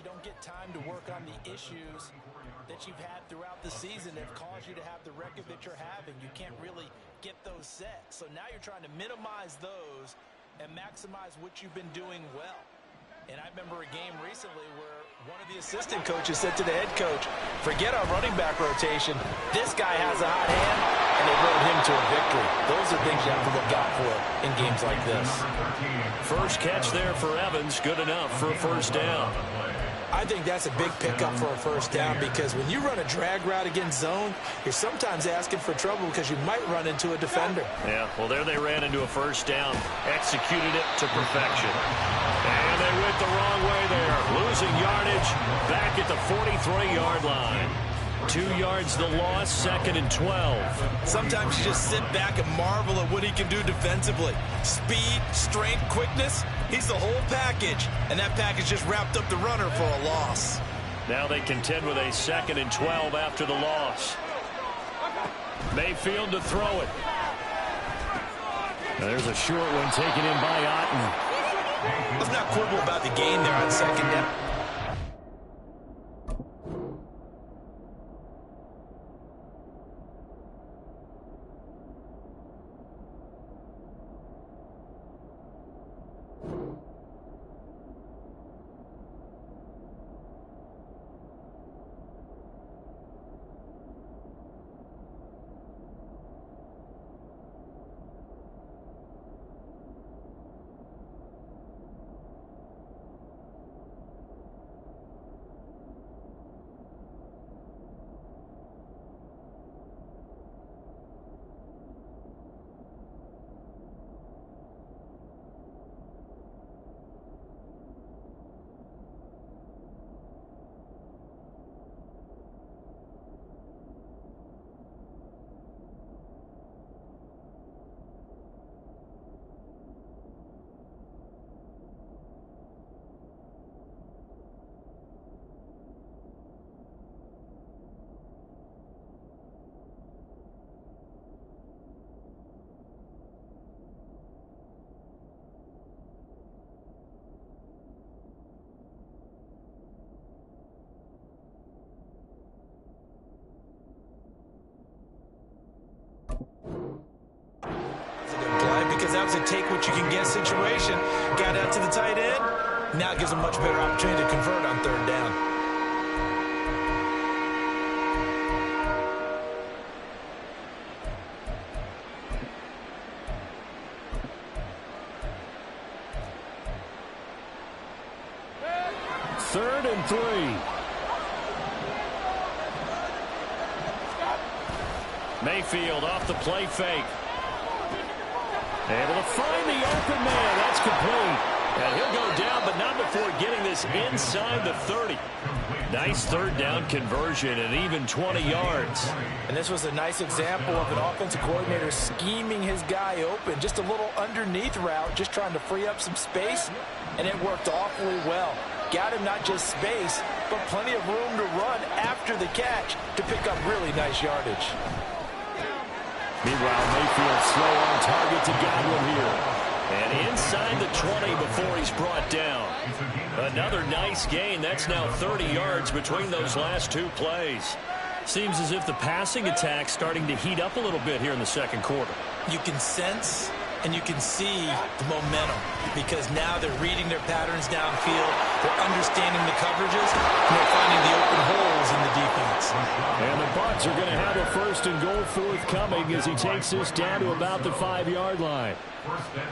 don't get time to work on the issues that you've had throughout the season that have caused you to have the record that you're having. You can't really get those set. So now you're trying to minimize those and maximize what you've been doing well. And I remember a game recently where one of the assistant coaches said to the head coach, forget our running back rotation. This guy has a hot hand, and they rode him to a victory. Those are things you have to look out for in games like this. First catch there for Evans, good enough for a first down. I think that's a big pickup for a first down because when you run a drag route against zone, you're sometimes asking for trouble because you might run into a defender. Yeah, well, there they ran into a first down, executed it to perfection. And they went the wrong way there, losing yardage back at the 43-yard line. 2 yards the loss, 2nd and 12. Sometimes you just sit back and marvel at what he can do defensively. Speed, strength, quickness, he's the whole package. And that package just wrapped up the runner for a loss. Now they contend with a 2nd and 12 after the loss. Mayfield to throw it. Now there's a short one taken in by Otten. Let's not quibble about the gain there on 2nd down. Because that was a take what you can get situation. Got out to the tight end. Now it gives a much better opportunity to convert on 3rd down. Third and 3. Mayfield off the play fake. Able to find the open man. That's complete. And he'll go down, but not before getting this inside the 30. Nice 3rd down conversion and even 20 yards. And this was a nice example of an offensive coordinator scheming his guy open. Just a little underneath route, just trying to free up some space, and it worked awfully well. Got him not just space, but plenty of room to run after the catch to pick up really nice yardage. Meanwhile, Mayfield slow on target to Godwin here. And inside the 20 before he's brought down. Another nice gain. That's now 30 yards between those last 2 plays. Seems as if the passing attack's starting to heat up a little bit here in the 2nd quarter. You can sense and you can see the momentum because now they're reading their patterns downfield, they're understanding the coverages, and they're finding the open holes in the defense. And the Bucs are going to have a 1st and goal forthcoming as he takes this down to about the 5-yard line.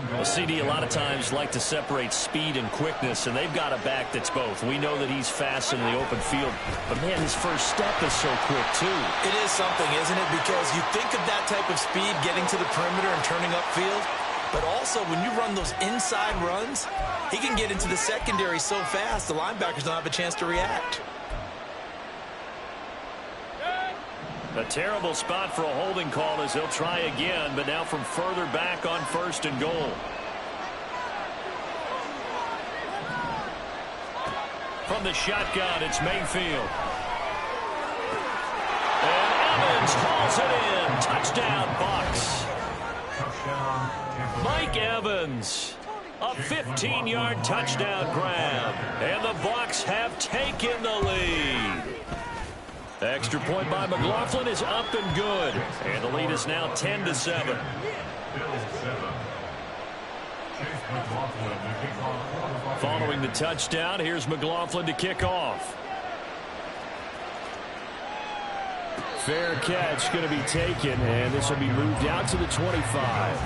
Well, CD, a lot of times like to separate speed and quickness, and they've got a back that's both. We know that he's fast in the open field, but, man, his first step is so quick, too. It is something, isn't it? Because you think of that type of speed getting to the perimeter and turning upfield, but also when you run those inside runs, he can get into the secondary so fast the linebackers don't have a chance to react. A terrible spot for a holding call as they'll try again, but now from further back on 1st and goal. From the shotgun, it's Mayfield. And Evans hauls it in. Touchdown, Bucs. Mike Evans A 15-yard touchdown grab. And the Bucs have taken the lead. The extra point by McLaughlin is up and good. And the lead is now 10-7. Following the touchdown, here's McLaughlin to kick off. Fair catch going to be taken, and this will be moved out to the 25.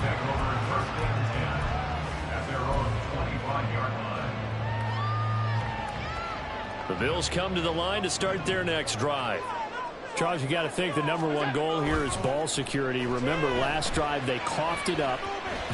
The Bills come to the line to start their next drive. Charles, you got to think the #1 goal here is ball security. Remember, last drive they coughed it up,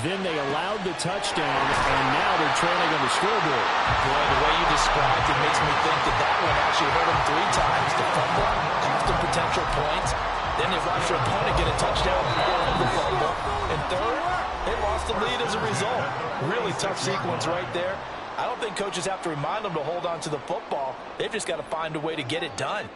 then they allowed the touchdown, and now they're trailing on the scoreboard. Boy, the way you described it makes me think that one actually hurt them 3 times. The fumble, cost them potential points. Then they watched their opponent get a touchdown before the fumble. And third, they lost the lead as a result. Really tough sequence right there. I don't think coaches have to remind them to hold on to the football. They've just got to find a way to get it done.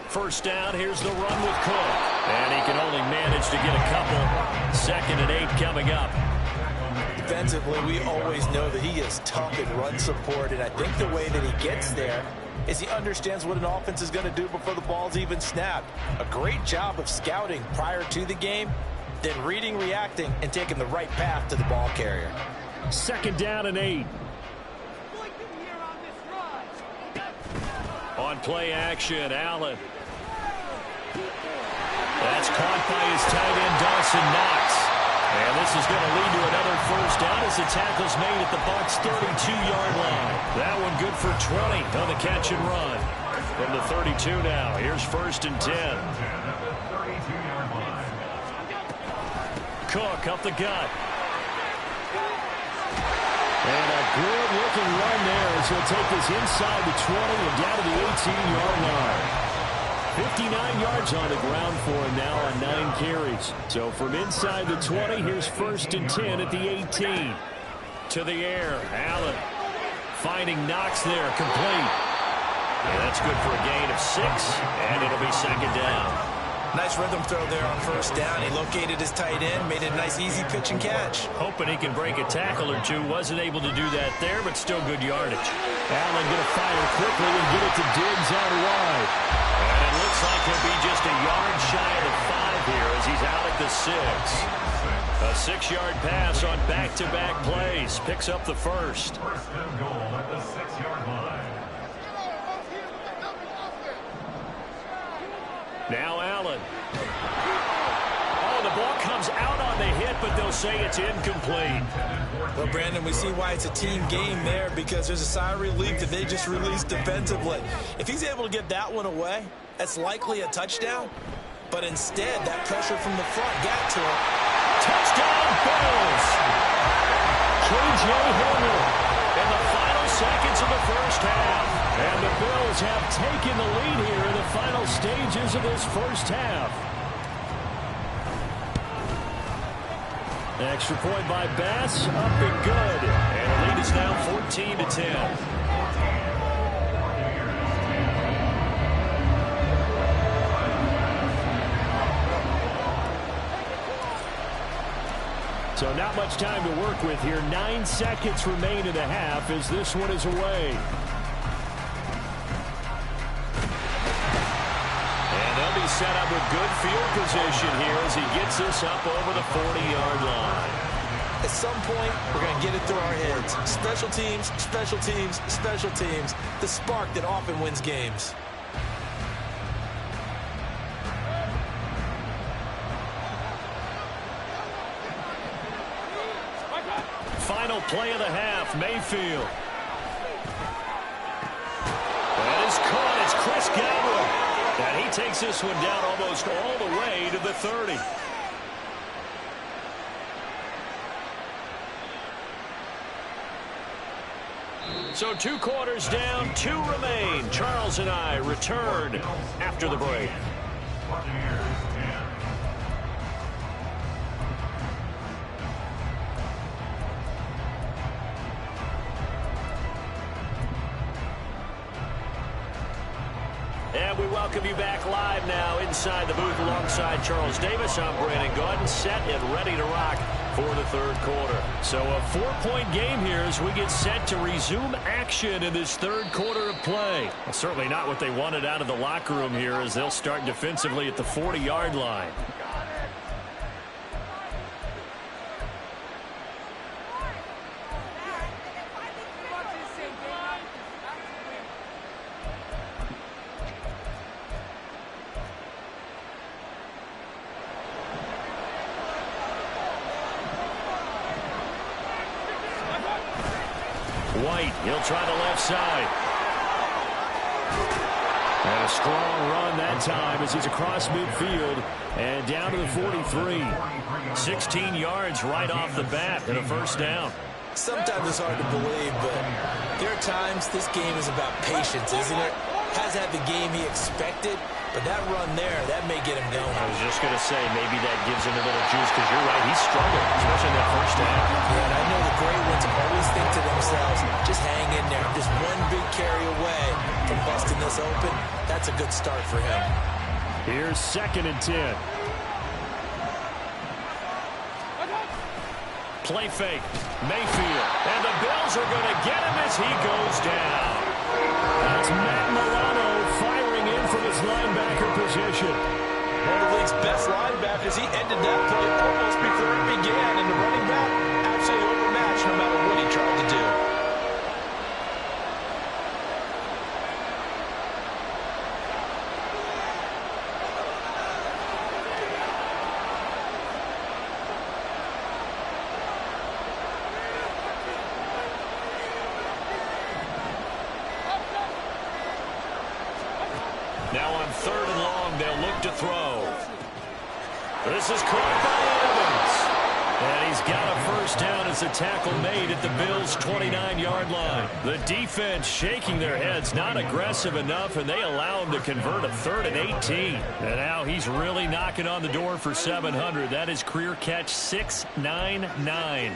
First down, here's the run with Cook. And he can only manage to get a couple. 2nd and 8 coming up. Defensively, we always know that he is tough in run support, and I think the way that he gets there is he understands what an offense is going to do before the ball's even snapped. A great job of scouting prior to the game, then reading, reacting, and taking the right path to the ball carrier. 2nd down and 8. On play action, Allen. That's caught by his tight end, Dawson Knox. And this is going to lead to another first down as the tackle's made at the Bucs' 32-yard line. That one good for 20 on the catch and run. From the 32 now, here's 1st and 10. Cook up the gut. And a good-looking run there as he'll take this inside the 20 and down to the 18-yard line. 59 yards on the ground for him now on 9 carries. So from inside the 20, here's 1st and 10 at the 18. To the air, Allen finding Knox there, complete. And that's good for a gain of 6, and it'll be 2nd down. Nice rhythm throw there on 1st down. He located his tight end, made it a nice easy pitch and catch. Hoping he can break a tackle or two. Wasn't able to do that there, but still good yardage. Allen going to fire quickly and get it to Diggs out wide. And it looks like he'll be just a yard shy of the 5 here as he's out at the 6. A 6-yard pass on back-to-back plays. Picks up the 1st. First and goal at the 6-yard line. Now Allen. Oh, the ball comes out on the hit, but they'll say it's incomplete. Well, Brandon, we see why it's a team game there, because there's a sigh of relief that they just released defensively. If he's able to get that one away, that's likely a touchdown. But instead, that pressure from the front got to him. Touchdown, Bills! K.J. Hamler in the final seconds of the first half. And the Bills have taken the lead here in the final stages of this first half. Extra point by Bass, up and good. And the lead is now 14-10. So not much time to work with here. 9 seconds remain in the half as this one is away. And they'll be set up with good field position here as he gets this up over the 40-yard line. At some point, we're going to get it through our heads. Special teams, special teams, special teams. The spark that often wins games. Final play of the half, Mayfield. That is caught. It's Chris Godwin. And he takes this one down almost all the way to the 30. So 2 quarters down, 2 remain. Charles and I return after the break. And we welcome you back live now inside the booth alongside Charles Davis. I'm Brandon Gaudin, set and ready to rock for the third quarter. So a 4-point game here as we get set to resume action in this third quarter of play. Well, certainly not what they wanted out of the locker room here as they'll start defensively at the 40-yard line. White, he'll try the left side. And a strong run that time as he's across midfield and down to the 43. 16 yards right off the bat and a first down. Sometimes it's hard to believe, but there are times this game is about patience, isn't it? Has had the game he expected, but that run there, that may get him going. I was just going to say, maybe that gives him a little juice because you're right, he's struggled, especially in that first half. Yeah, and I know the great ones always think to themselves, just hang in there. Just one big carry away from busting this open. That's a good start for him. Here's 2nd and 10. Play fake. Mayfield. And the Bills are going to get him as he goes down. That's Matt Milano firing in from his linebacker position. One of the league's best linebackers. He ended that play almost before it began. And the running back absolutely overmatched no matter what he tried to do. Now on 3rd and long, they'll look to throw. This is caught by Evans. And he's got a first down as a tackle made at the Bills' 29-yard line. The defense shaking their heads, not aggressive enough, and they allow him to convert a 3rd and 18. And now he's really knocking on the door for 700. That is career catch 699.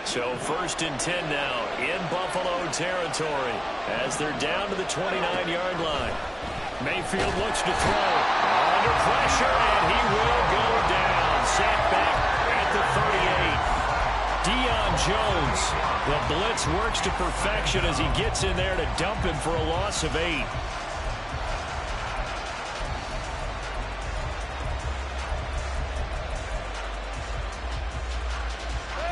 So 1st and 10 now in Buffalo territory as they're down to the 29-yard line. Mayfield looks to throw. Under pressure, and he will go down. Sacked back at the 38. Deion Jones. The blitz works to perfection as he gets in there to dump him for a loss of 8.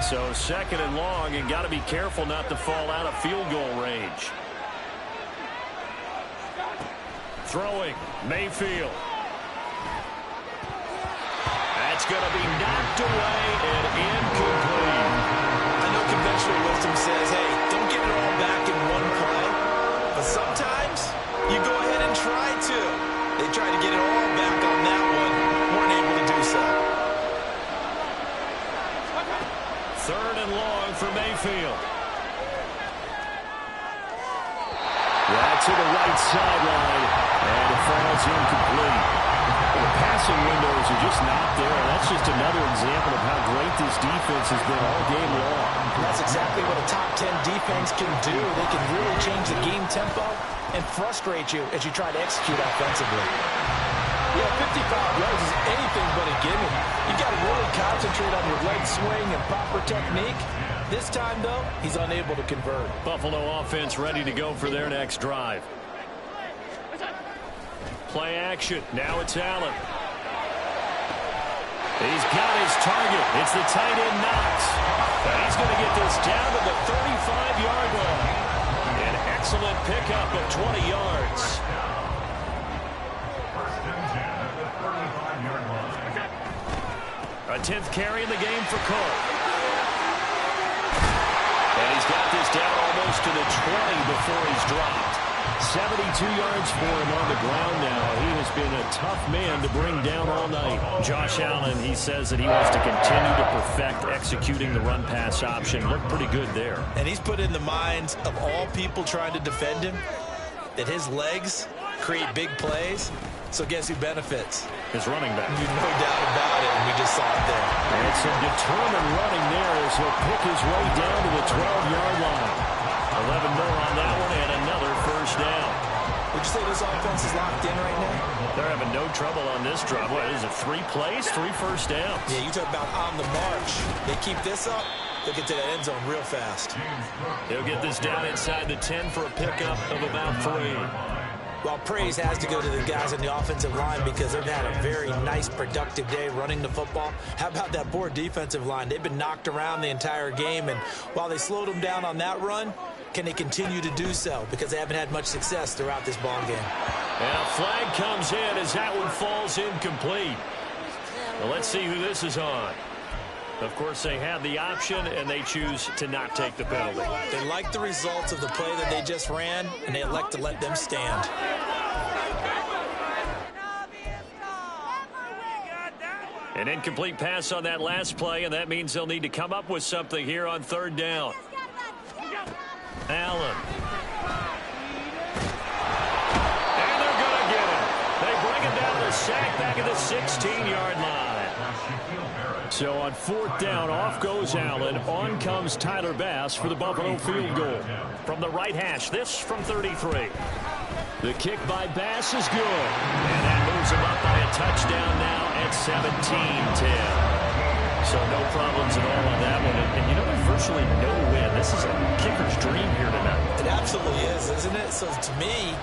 So 2nd and long, and got to be careful not to fall out of field goal range. Throwing, Mayfield. That's going to be knocked away and incomplete. I know conventional wisdom says, hey, don't get it all back in one play. But sometimes you go ahead and try to. They tried to get it all back on that one. Weren't able to do so. 3rd and long for Mayfield. That's to the right sideline, and it falls incomplete. The passing windows are just not there. That's just another example of how great this defense has been all game long. That's exactly what a top 10 defense can do. They can really change the game tempo and frustrate you as you try to execute offensively. Yeah, 55 yards is anything but a gimme. You got to really concentrate on your leg swing and proper technique. This time, though, he's unable to convert. Buffalo offense ready to go for their next drive. Play action. Now it's Allen. He's got his target. It's the tight end Knox. And he's going to get this down to the 35-yard line. An excellent pickup of 20 yards. A 10th carry in the game for Cole. And he's got this down almost to the 20 before he's dropped. 72 yards for him on the ground now. He has been a tough man to bring down all night. Josh Allen, he says that he wants to continue to perfect executing the run-pass option. Looked pretty good there. And he's put in the minds of all people trying to defend him that his legs create big plays. So guess who benefits? His running back. No doubt about it, and we just saw it there. And some determined running there as he'll pick his way down to the 12-yard line. Well, 11 more on that one and another first down. Would you say this offense is locked in right now? They're having no trouble on this drive. What is it, 3 plays, 3 first downs? Yeah, you talk about on the march. They keep this up, they'll get to that end zone real fast. They'll get this down inside the 10 for a pickup of about 3. Well, praise has to go to the guys on the offensive line because they've had a very nice, productive day running the football. How about that poor defensive line? They've been knocked around the entire game, and while they slowed them down on that run, can they continue to do so? Because they haven't had much success throughout this ball game. And a flag comes in as that one falls incomplete. Well, let's see who this is on. Of course, they have the option, and they choose to not take the penalty. They like the results of the play that they just ran, and they elect to let them stand. An incomplete pass on that last play, and that means they'll need to come up with something here on 3rd down. Allen. And they're going to get him. They bring him down to sack back at the 16-yard line. So on 4th down, off goes Allen. On comes Tyler Bass for the Buffalo field goal. From the right hash, this from 33. The kick by Bass is good. And that moves him up by a touchdown now at 17-10. So no problems at all on that one. And you know, there's virtually no win. This is a kicker's dream here tonight. It absolutely is, isn't it? So to me,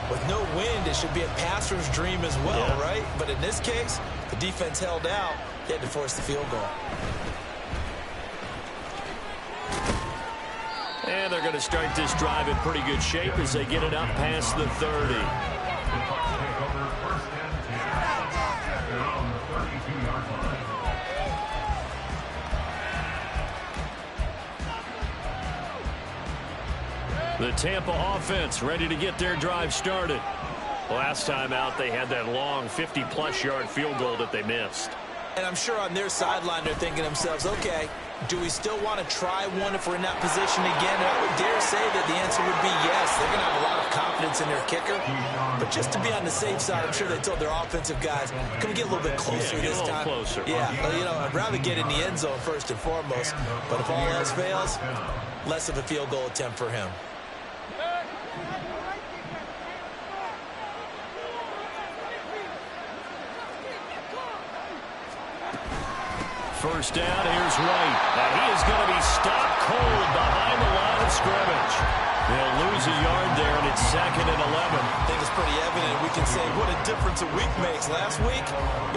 with no wind, it should be a passer's dream as well, right? But in this case, the defense held out. They had to force the field goal. And they're going to start this drive in pretty good shape as they get it up past the 30. The Tampa offense ready to get their drive started. Last time out, they had that long 50-plus yard field goal that they missed. And I'm sure on their sideline they're thinking to themselves, okay, do we still want to try one if we're in that position again? And I would dare say that the answer would be yes. They're going to have a lot of confidence in their kicker. But just to be on the safe side, I'm sure they told their offensive guys, can we get a little bit closer this time? Closer. Yeah, well, you know, I'd rather get in the end zone first and foremost. But if all else fails, less of a field goal attempt for him. First down, here's White. Now he is going to be stopped cold behind the line of scrimmage. They'll lose a yard there, and it's 2nd and 11. I think it's pretty evident. We can say what a difference a week makes. Last week,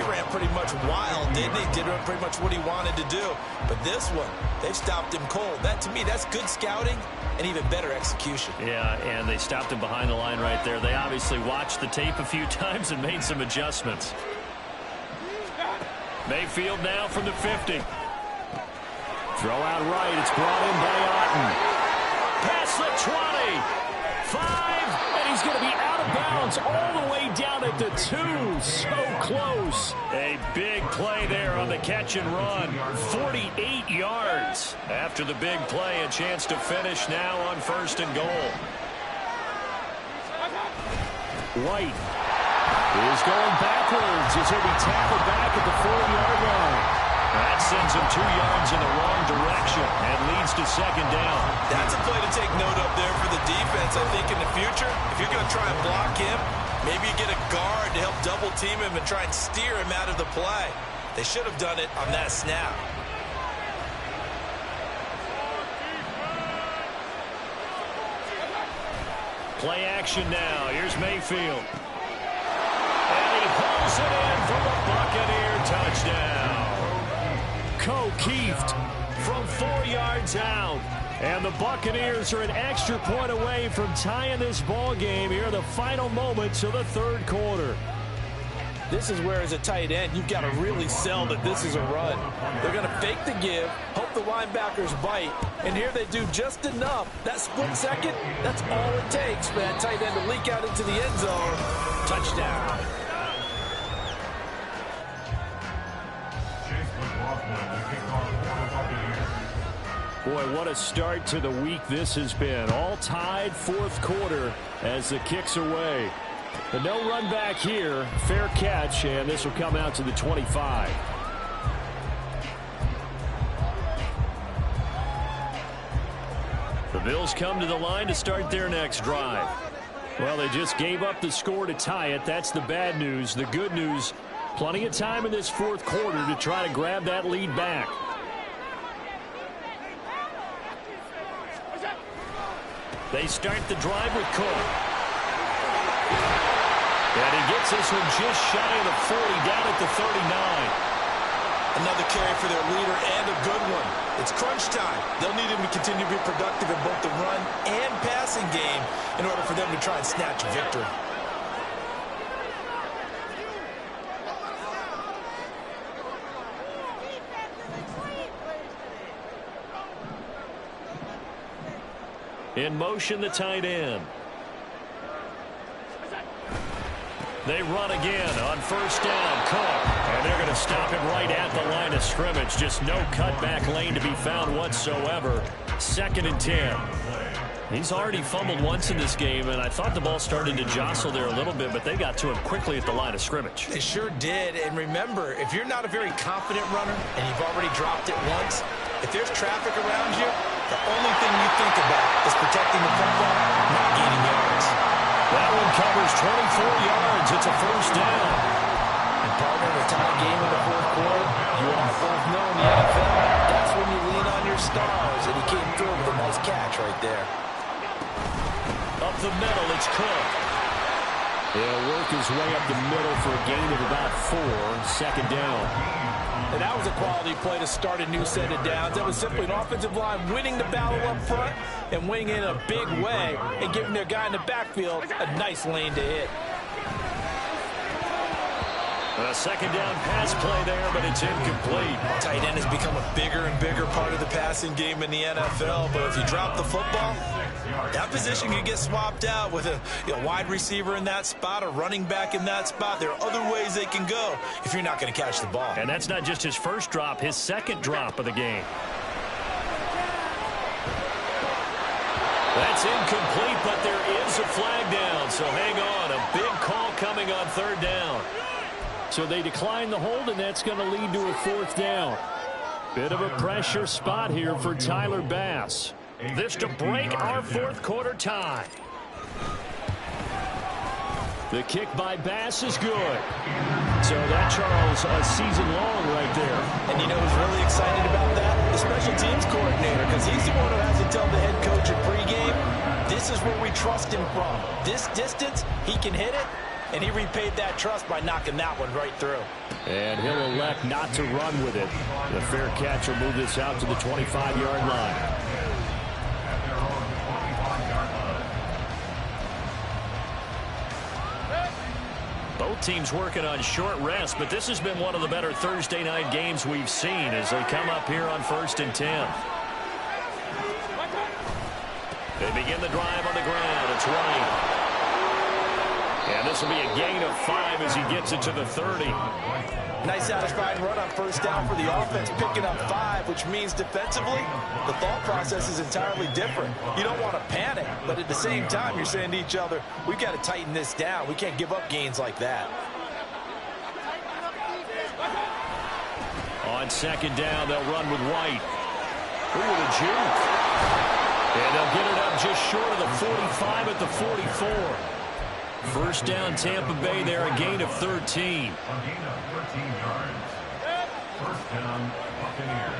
he ran pretty much wild, didn't he? Did pretty much what he wanted to do. But this one, they've stopped him cold. That, to me, that's good scouting and even better execution. Yeah, and they stopped him behind the line right there. They obviously watched the tape a few times and made some adjustments. Mayfield now from the 50. Throw out right. It's brought in by Otten. Past the 20. 5. And he's going to be out of bounds all the way down at the 2. So close. A big play there on the catch and run. 48 yards. After the big play, a chance to finish now on 1st and goal. White is going backwards as he'll be tackled back at the 4-yard line. That sends him 2 yards in the wrong direction and leads to 2nd down. That's a play to take note of there for the defense. I think in the future, if you're going to try and block him, maybe you get a guard to help double team him and try and steer him out of the play. They should have done it on that snap. Play action now. Here's Mayfield. And he pulls it in for the Buccaneer touchdown. Keeft from 4 yards out. And the Buccaneers are an extra point away from tying this ball game here in the final moments of the 3rd quarter. This is where, as a tight end, you've got to really sell that this is a run. They're going to fake the give, hope the linebackers bite, and here they do just enough. That split second, that's all it takes for that tight end to leak out into the end zone. Touchdown. Boy, what a start to the week this has been. All tied 4th quarter as the kick's away. The no run back here, fair catch, and this will come out to the 25. The Bills come to the line to start their next drive. Well, they just gave up the score to tie it. That's the bad news. The good news, plenty of time in this fourth quarter to try to grab that lead back. They start the drive with Cook. And he gets this one just shy of the 40, down at the 39. Another carry for their leader and a good one. It's crunch time. They'll need him to continue to be productive in both the run and passing game in order for them to try and snatch a victory. In motion, the tight end. They run again on first down. Cook. And they're going to stop him right at the line of scrimmage. Just no cutback lane to be found whatsoever. 2nd and 10. He's already fumbled once in this game, and I thought the ball started to jostle there a little bit, but they got to him quickly at the line of scrimmage. They sure did. And remember, if you're not a very confident runner and you've already dropped it once, if there's traffic around you, the only thing you think about is protecting the football, not gaining yards. That one covers 24 yards. It's a first down. And partner, the tie game in the fourth quarter, you and I both know in the NFL, that's when you lean on your stars, and he came through with a nice catch right there. Up the middle, it's Cook. He'll work his way up the middle for a gain of about 4. 2nd down. And that was a quality play to start a new set of downs. That was simply an offensive line winning the battle up front and winning in a big way and giving their guy in the backfield a nice lane to hit. A 2nd down pass play there, but it's incomplete. Tight end has become a bigger and bigger part of the passing game in the NFL, but if you drop the football, that position can get swapped out with a wide receiver in that spot, a running back in that spot. There are other ways they can go if you're not going to catch the ball. And that's not just his first drop, his 2nd drop of the game. That's incomplete, but there is a flag down, so hang on. A big call coming on 3rd down. So they decline the hold, and that's going to lead to a 4th down. Bit of a pressure spot here for Tyler Bass. This to break our fourth quarter tie. The kick by Bass is good. So that, Charles, a season long right there. And you know who's really excited about that? The special teams coordinator, because he's the one who has to tell the head coach at pregame, this is where we trust him from. This distance, he can hit it. And he repaid that trust by knocking that one right through. And he'll elect not to run with it. The fair catch will move this out to the 25-yard line. Both teams working on short rest, but this has been one of the better Thursday night games we've seen as they come up here on 1st and 10. They begin the drive on the ground. It's White. And this will be a gain of 5 as he gets it to the 30. Nice satisfying run on first down for the offense, picking up 5, which means defensively, the thought process is entirely different. You don't want to panic, but at the same time, you're saying to each other, we've got to tighten this down. We can't give up gains like that. On 2nd down, they'll run with White. Ooh, the juke. And they'll get it up just short of the 45 at the 44. First down, Tampa Bay there, a gain of 13. A gain of 13 yards. First down, Buccaneers.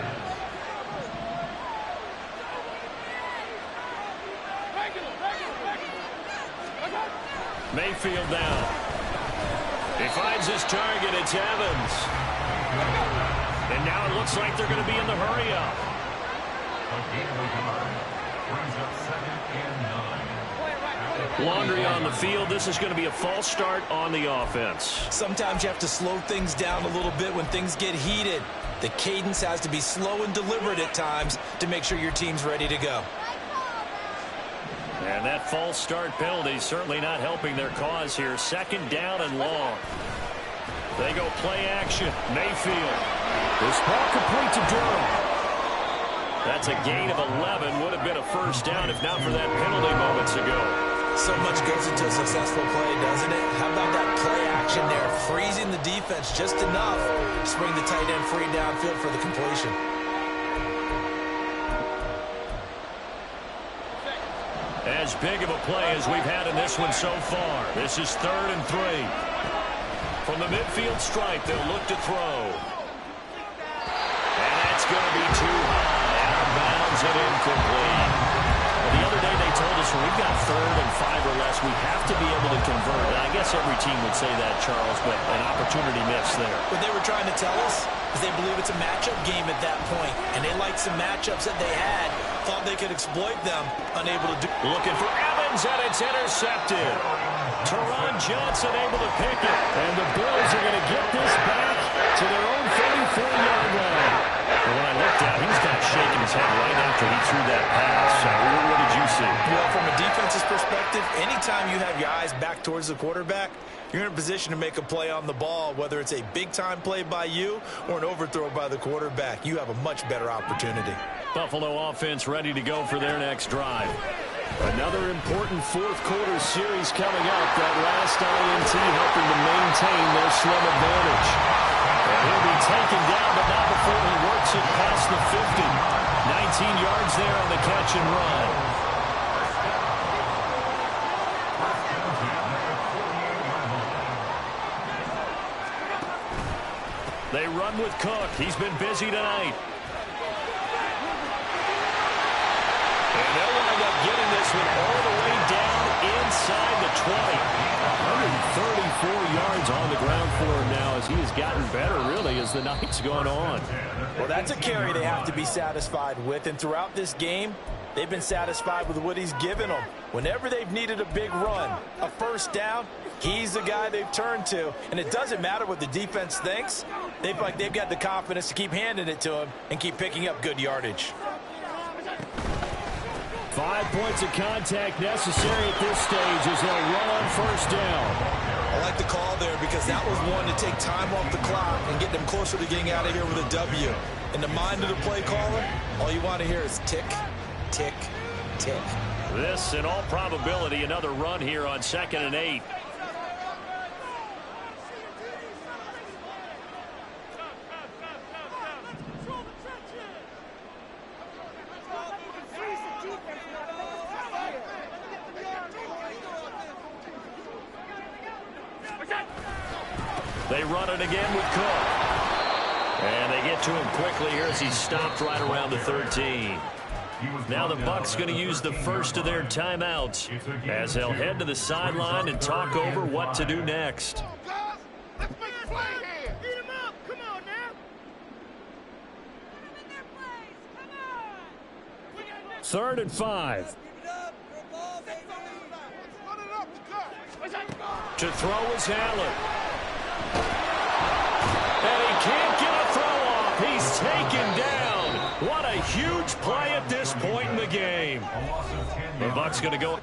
Mayfield down. He finds his target. It's Evans. And now it looks like they're going to be in the hurry-up. A gain of a yard. Brings up 2nd and 9. Laundry on the field. This is going to be a false start on the offense. Sometimes you have to slow things down a little bit when things get heated. The cadence has to be slow and deliberate at times to make sure your team's ready to go. And that false start penalty certainly not helping their cause here. 2nd down and long. They go play action. Mayfield. This ball complete to Durham. That's a gain of 11. Would have been a first down if not for that penalty moments ago. So much goes into a successful play, doesn't it? How about that play action there? Freezing the defense just enough to bring the tight end free downfield for the completion. As big of a play as we've had in this one so far. This is 3rd and 3. From the midfield stripe, they'll look to throw. And that's going to be too high. Out of bounds and incomplete. Well, the other day they told us when we've got 3rd and 5 or less, we have to be able to convert. And I guess every team would say that, Charles, but an opportunity missed there. What they were trying to tell us is they believe it's a matchup game at that point, and they liked some matchups that they had, thought they could exploit them, unable to do. Looking for Evans, and it's intercepted. Teron Johnson able to pick it, and the Bills are going to get this back to their own 34-yard line. But when I looked at him, he was kind of shaking his head right after he threw that pass. What did you see? Well, from a defense's perspective, anytime you have your eyes back towards the quarterback, you're in a position to make a play on the ball, whether it's a big-time play by you or an overthrow by the quarterback. You have a much better opportunity. Buffalo offense ready to go for their next drive. Another important fourth-quarter series coming up. That last INT helping to maintain their slim advantage. And he'll be taken down, but not before he works it past the 50. 19 yards there on the catch and run. They run with Cook. He's been busy tonight. And they'll wind up getting this one all the way down inside the 20. 134 yards on the ground for him now as he has gotten better, really, as the night's gone on. Well, that's a carry they have to be satisfied with. And throughout this game, they've been satisfied with what he's given them. Whenever they've needed a big run, a first down, he's the guy they've turned to. And it doesn't matter what the defense thinks. They've got the confidence to keep handing it to him and keep picking up good yardage. 5 points of contact necessary at this stage as they'll run on first down. I like the call there because that was one to take time off the clock and get them closer to getting out of here with a W. In the mind of the play caller, all you want to hear is tick, tick, tick. This, in all probability, another run here on 2nd and 8. They run it again with Cook. And they get to him quickly here as he's stopped right around the 13. Now the Bucs going to use the first of their timeouts as they'll head to the sideline and talk over what to do next. Let's make a play here. Beat him up. Come on now. 3rd and 5. To throw is Allen. And he can't get a throw off. He's taken down. What a huge play at this point in the game. The Bucs going to go.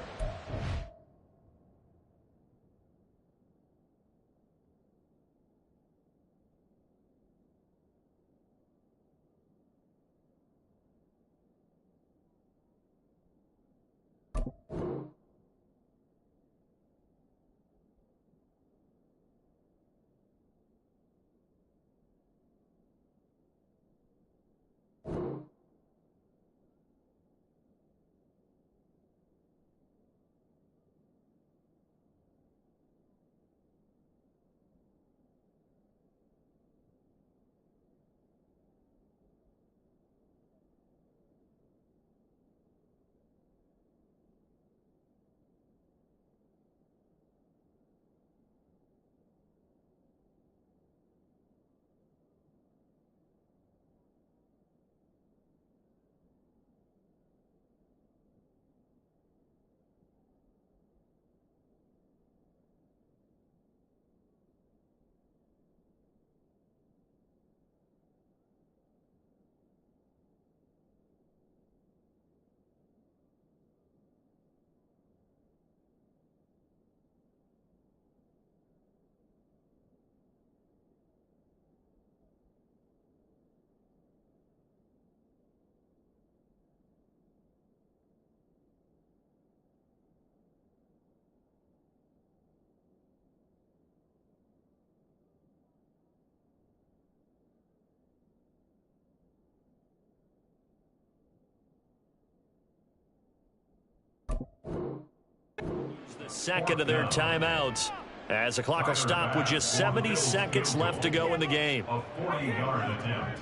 Second of their timeouts, as the clock will stop with just 70 seconds left to go in the game. A 40-yard attempt.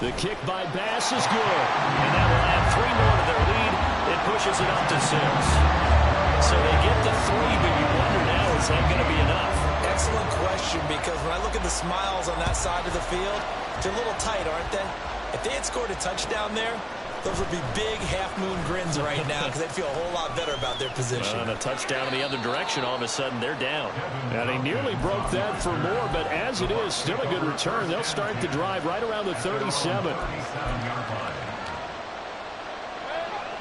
The kick by Bass is good, and that will add 3 more to their lead. It pushes it up to 6. So they get to 3, but you wonder now, is that going to be enough? Excellent question, because when I look at the smiles on that side of the field, they're a little tight, aren't they? If they had scored a touchdown there, those would be big half-moon grins right now because they'd feel a whole lot better about their position. And a touchdown in the other direction, all of a sudden they're down. Now they nearly broke that for more, but as it is, still a good return. They'll start the drive right around the 37.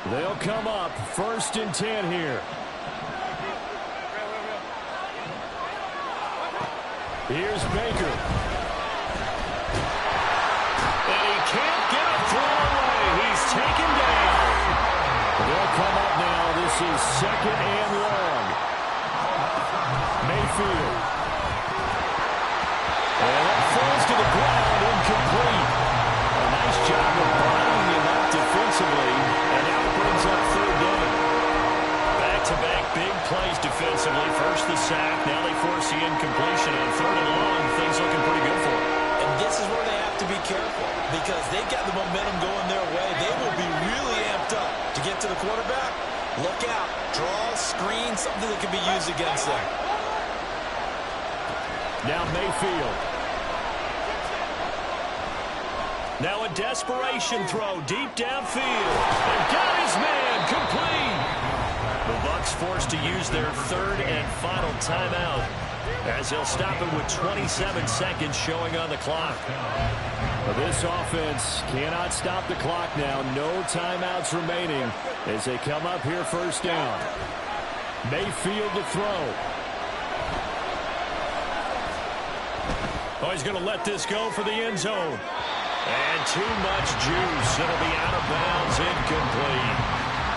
They'll come up 1st and 10 here. Here's Baker. And he can't get a throw away. He's taken down. They'll come up now. This is 2nd and long. Mayfield. And it falls to the ground, incomplete. A nice job of bottling him up defensively. And now it brings up 3rd down. Back-to-back big plays defensively. First the sack. Now they force the incompletion on 3rd and long. Things looking pretty good for them. And this is where they have to be careful because they've got the momentum going their way. They will be really amped up to get to the quarterback. Look out. Draw, screen, something that can be used against them. Now Mayfield. Now a desperation throw deep downfield. And got his man complete. The Bucs forced to use their 3rd and final timeout as they'll stop it with 27 seconds showing on the clock. But this offense cannot stop the clock now. No timeouts remaining as they come up here 1st down. Mayfield to throw. Oh, he's going to let this go for the end zone. And too much juice. It'll be out of bounds, incomplete.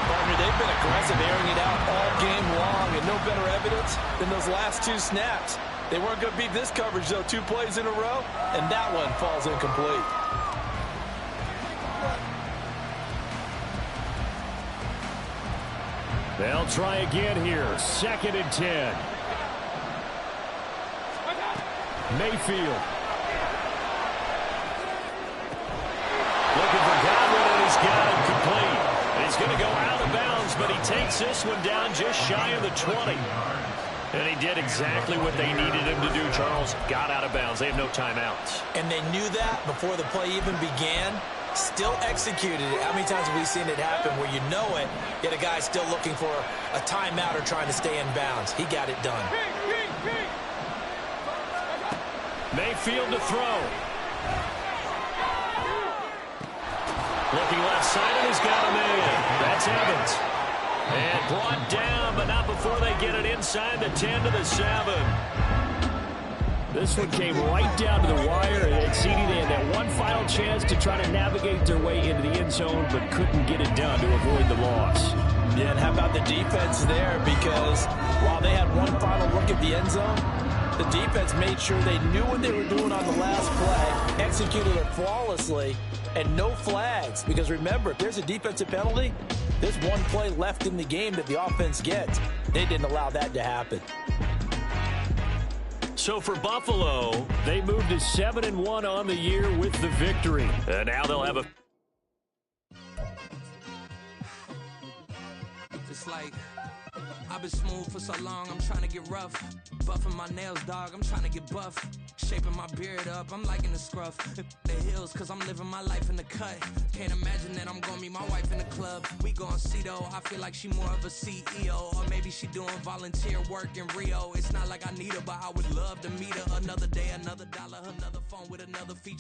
Partner, they've been aggressive, airing it out all game long, and no better evidence than those last 2 snaps. They weren't going to beat this coverage, though, 2 plays in a row, and that one falls incomplete. They'll try again here. 2nd and 10. Mayfield. Looking for Godwin, and he's got it complete. And he's going to go out of bounds, but he takes this one down just shy of the 20. And he did exactly what they needed him to do, Charles. Got out of bounds. They have no timeouts. And they knew that before the play even began. Still executed it. How many times have we seen it happen where you know it, yet a guy's still looking for a timeout or trying to stay in bounds? He got it done. Mayfield to throw. Looking left side, and he's got him in. That's Evans. And brought down, but not before they get it inside the 10 to the 7. This one came right down to the wire, and CD, they had that one final chance to try to navigate their way into the end zone, but couldn't get it done to avoid the loss. Yeah, and how about the defense there? Because while they had one final look at the end zone, the defense made sure they knew what they were doing on the last play, executed it flawlessly, and no flags. Because remember, if there's a defensive penalty, there's one play left in the game that the offense gets. They didn't allow that to happen. So for Buffalo, they moved to 7-1 on the year with the victory. And now they'll have a... It's like, I've been smooth for so long, I'm trying to get rough. Buffing my nails, dog, I'm trying to get buff. Shaping my beard up, I'm liking the scruff. The hills, cause I'm living my life in the cut. Can't imagine that I'm gonna meet my wife in the club. We gon' see though, I feel like she more of a CEO. Or maybe she doing volunteer work in Rio. It's not like I need her, but I would love to meet her. Another day, another dollar, another phone with another feature.